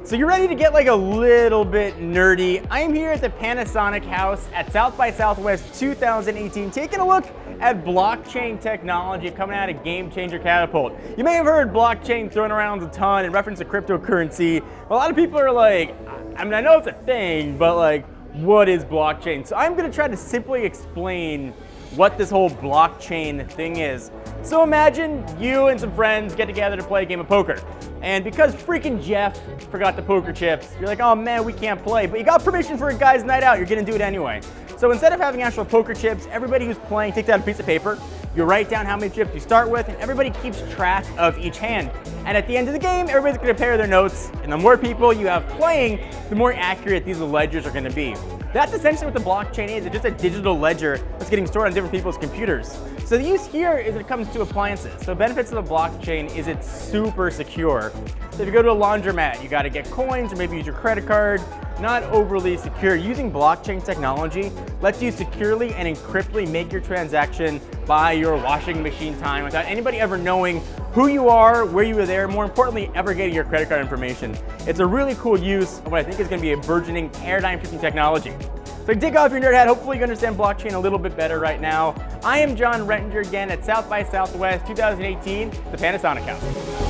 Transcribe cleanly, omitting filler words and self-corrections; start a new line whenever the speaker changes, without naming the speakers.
So you're ready to get like a little bit nerdy. I'm here at the Panasonic house at South by Southwest 2018, taking a look at blockchain technology coming out of Changer Catapult. You may have heard blockchain thrown around a ton in reference to cryptocurrency. A lot of people are like, I mean, I know it's a thing, but like, what is blockchain? So I'm gonna try to simply explain what this whole blockchain thing is. So imagine you and some friends get together to play a game of poker. And because freaking Jeff forgot the poker chips, you're like, oh man, we can't play. But you got permission for a guy's night out, you're gonna do it anyway. So instead of having actual poker chips, everybody who's playing takes out a piece of paper, you write down how many chips you start with, and everybody keeps track of each hand. And at the end of the game, everybody's gonna compare their notes, and the more people you have playing, the more accurate these ledgers are gonna be. That's essentially what the blockchain is. It's just a digital ledger that's getting stored on different people's computers. So the use here is when it comes to appliances. So benefits of the blockchain is it's super secure. So if you go to a laundromat, you gotta get coins or maybe use your credit card. Not overly secure. Using blockchain technology lets you securely and encryptedly make your transaction by your washing machine time without anybody ever knowing who you are, where you were there, more importantly, ever getting your credit card information. It's a really cool use of what I think is gonna be a burgeoning paradigm-shifting technology. So dig off your nerd hat, hopefully you understand blockchain a little bit better right now. I am John Rettinger again at South by Southwest 2018, the Panasonic House.